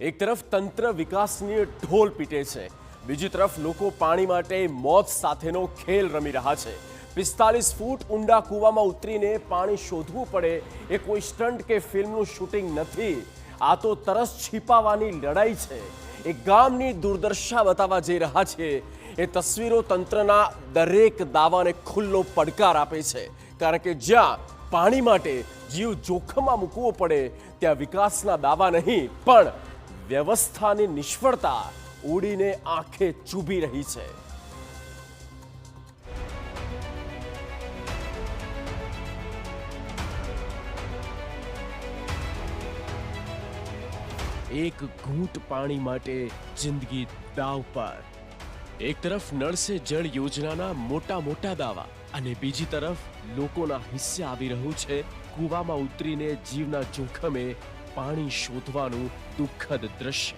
એક તરફ તંત્ર વિકાસની ઢોલ પીટે છે, બીજી તરફ લોકો પાણી માટે મોત સાથેનો ખેલ રમી રહ્યા છે। 45 ફૂટ ઊંડા કૂવામાં ઉતરીને પાણી શોધવું પડે એ કોઈ સ્ટન્ટ કે ફિલ્મનું શૂટિંગ નથી, આ તો તરસ છીપાવવાની લડાઈ છે। એક ગામની દુર્દશા બતાવવા જઈ રહ્યા છે। એ તસવીરો તંત્રના દરેક દાવાને ખુલ્લો પડકાર આપે છે, કારણ કે જ્યાં પાણી માટે જીવ જોખમમાં મૂકવો પડે ત્યાં વિકાસના દાવા નહીં પણ વ્યવસ્થાની નિષ્ફળતા ઉડીને આંખે ચૂભી રહી છે। એક ઘૂંટ પાણી માટે જિંદગી દાવ પર। એક તરફ નળ સે જળ યોજનાના મોટા મોટા દાવા અને બીજી તરફ લોકોના હિસ્સે આવી રહ્યું છે કૂવામાં ઉતરીને જીવના જોખમે પાણી શોધવાનું દુઃખદ દ્રશ્ય।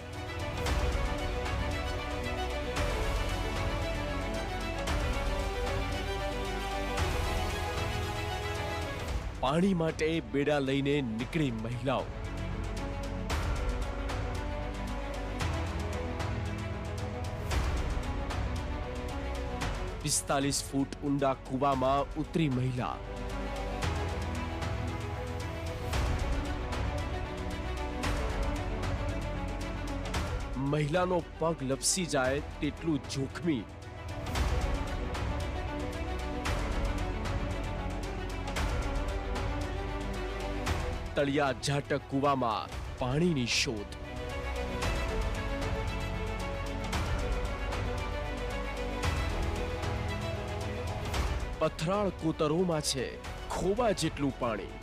પાણી માટે બેડા લઈને નીકળી મહિલાઓ। પિસ્તાલીસ ફૂટ ઊંડા કૂવામાં ઉતરી મહિલા। મહિલાનો પગ લપસી જાય તેટલું જોખમી। તળિયા ઝાટક કૂવામાં પાણીની શોધ। પથરાળ કોતરોમાં છે ખોબા જેટલું પાણી।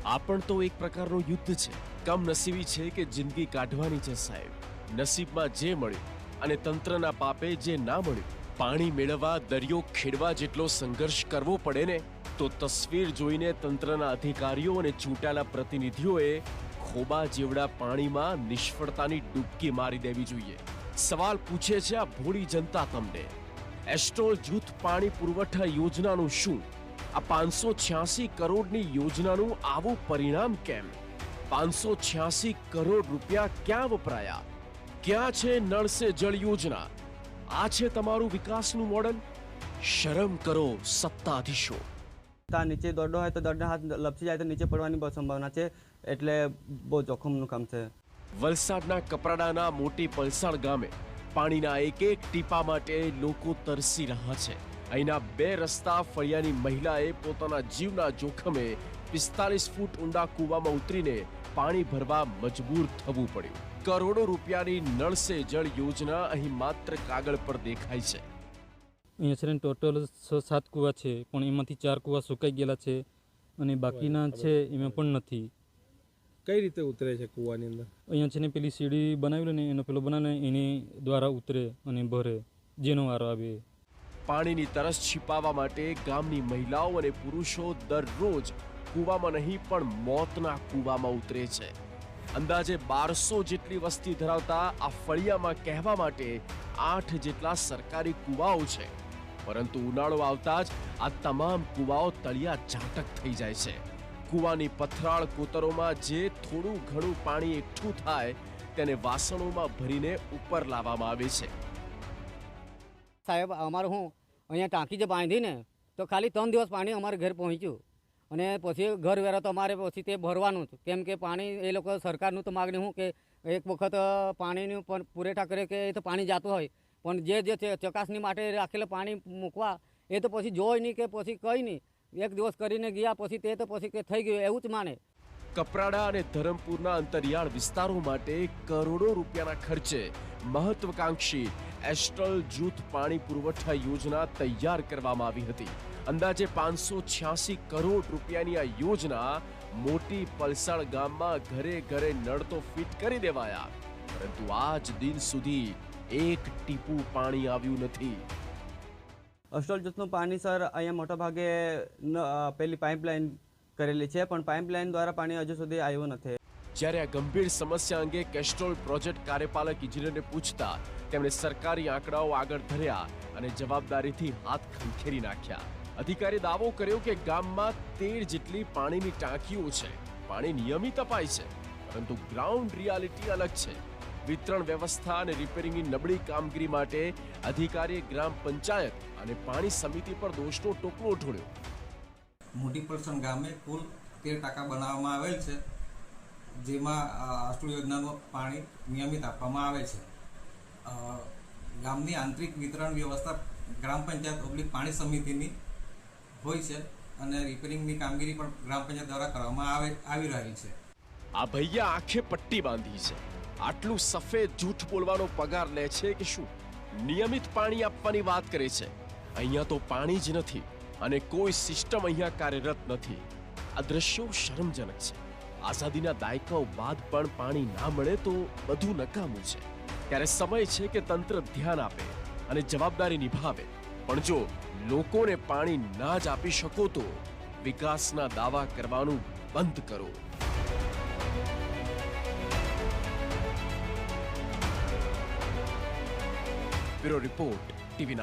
આ પણ તો એક પ્રકારનું યુદ્ધ છે। કમનસીબી છે કે જિંદગી કાઢવાની છે સાહેબ। નસીબમાં જે મળ્યું અને તંત્રના પાપે જે ના મળ્યું। પાણી મેળવવા દરિયો ખેડવા જેટલો સંઘર્ષ કરવો પડે ને તો તસવીર જોઈને તંત્રના અધિકારીઓ અને ચૂંટાયેલા પ્રતિનિધિઓએ ખોબા જેવડા પાણીમાં નિષ્ફળતાની ડૂબકી મારી દેવી જોઈએ। સવાલ પૂછે છે આ ભોળી જનતા તમને, એસ્ટ્રોલ જૂથ પાણી પુરવઠા યોજનાનું શું? આ 586 કરોડની યોજનાનું આવું પરિણામ કેમ? 586 કરોડ રૂપિયા ક્યાં વપરાયા? ક્યાં છે નળ સે જળ યોજના? આ છે તમારું વિકાસનું મોડલ? શરમ કરો સત્તાધીશો। નીચે દોડો હોય તો દોડના હાથ લપસી જાય તો નીચે પડવાની બહુ સંભાવના છે, એટલે બહુ જોખમનું કામ છે। વલસાડના કપરાડાના મોટી પલસાડ ગામે પાણીના એક એક ટીપા માટે લોકો તરસી રહ્યા છે। અહીંના 2 રસ્તા ફળિયાની મહિલાએ પોતાના જીવના જોખમે 45 ફૂટ ઊંડા કૂવામાં ઉતરીને પાણી ભરવા મજબૂર થવું પડ્યું। કરોડો રૂપિયાની નળ સે જળ યોજના અહીં માત્ર કાગળ પર દેખાય છે। અહીંયા છે ને ટોટલ 6-7 કૂવા છે, પણ એમાંથી 4 કૂવા સુકાઈ ગયેલા છે અને બાકીના છે એમાં પણ નથી। કઈ રીતે ઉતરે છે કૂવાની અંદર? અહીંયા છે ને પેલી સીડી બનાવેલી ને એનો પેલો બનાવે એની દ્વારા ઉતરે અને ભરે જેનો વારો આવે। પાણીની તરસ छिपाવવા માટે ગામની મહિલાઓ અને પુરુષો દરરોજ કૂવામાં નહીં પણ મોતના કૂવામાં ઉતરે છે। અંદાજે 1200 જેટલી વસ્તી ધરાવતા આ ફળિયામાં કહેવા માટે 8 જેટલા સરકારી કૂવાઓ છે, પરંતુ ઉનાળો આવતા જ આ તમામ કૂવાઓ તળિયા ઝાટક થઈ જાય છે। કૂવાની પથરાળ કોતરોમાં જે થોડું ઘણું પાણી એકઠું થાય તેને વાસણોમાં ભરીને ઉપર લાવવામાં આવે છે। સાહેબ અમારે હું અહીંયા ટાંકી જે બાંધીને તો ખાલી 3 દિવસ પાણી અમારે ઘર પહોંચ્યું અને પછી ઘર વેરા તો અમારે પછી તે ભરવાનું જ, કેમ કે પાણી એ લોકો સરકારનું તો માગણી શું કે એક વખત પાણીનું પણ પુરવઠા કરે કે એ તો પાણી જતું હોય, પણ જે ચકાસણી માટે રાખેલું પાણી મૂકવા એ તો પછી જોઈ નહીં કે પછી કંઈ નહીં, એક દિવસ કરીને ગયા પછી તે તો પછી કે થઈ ગયું એવું જ માને। કપરાડા અને ધરમપુરના અંતરિયાળ વિસ્તારો માટે કરોડો રૂપિયાના ખર્ચે મહત્વકાંક્ષી એસ્ટ્રોલ જૂથ પાણી પુરવઠા યોજના તૈયાર કરવામાં આવી હતી। અંદાજે 586 કરોડ રૂપિયાની આ યોજના મોટી પલસાડ ગામમાં ઘરે ઘરે નળ તો ફિટ કરી દેવાયા, પરંતુ આજ દિન સુધી એક ટીપું પાણી આવ્યું નથી। એસ્ટ્રોલ જૂથનું પાણી સર અહીંયા મોટા ભાગે પેલી પાઇપલાઇન કરેલી છે, પણ પાઇપલાઇન દ્વારા પાણી હજુ સુધી આવ્યું નથી। જ્યારે આ ગંભીર સમસ્યા અંગે કેસ્ટ્રોલ પ્રોજેક્ટ કાર્યપાલક ઇજનેરને પૂછતા તેમણે સરકારી આંકડાઓ આગળ ધર્યા અને જવાબદારીથી હાથ ખંખેરી નાખ્યા। અધિકારી દાવો કર્યો કે ગામમાં 13 જેટલી પાણીની ટાંકીઓ છે, પાણી નિયમિત અપાય છે, પરંતુ ગ્રાઉન્ડ રિયાલિટી અલગ છે. વિતરણ વ્યવસ્થા અને રિપેરિંગની નબળી કામગીરી માટે અધિકારીએ ગ્રામ પંચાયત અને પાણી સમિતિ પર દોષનો ટોપલો ઢોળ્યો. મોટી પરસણ ગામે કુલ 13 ટાંકા બનાવવામાં આવેલ છે, જેમાં અષ્ટુ યોજનાનું પાણી નિયમિત આપવામાં આવે છે. ગામની આંતરિક વિતરણ વ્યવસ્થા ગ્રામ પંચાયત / પાણી સમિતિની હોય છે અને રિપેરિંગની કામગીરી પણ ગ્રામ પંચાયત દ્વારા કરવામાં આવી રહી છે. આ ભૈયા આંખે પટ્ટી બાંધી છે. આટલું સફેદ જૂઠ બોલવાનો પગાર લે છે કે શું? નિયમિત પાણી આપવાની વાત કરે છે. અહીંયા તો પાણી જ નથી અને કોઈ સિસ્ટમ અહીંયા કાર્યરત નથી. આ દ્રશ્યો શરમજનક છે. આઝાદીના દાયકાઓ બાદ પણ પાણી ના મળે તો બધું નકામું છે. ત્યારે સમય છે કે તંત્ર ધ્યાન આપે અને જવાબદારી નિભાવે. પણ જો લોકોને પાણી ના જ આપી શકો તો વિકાસના દાવા કરવાનું બંધ કરો. Bureau report, TV9.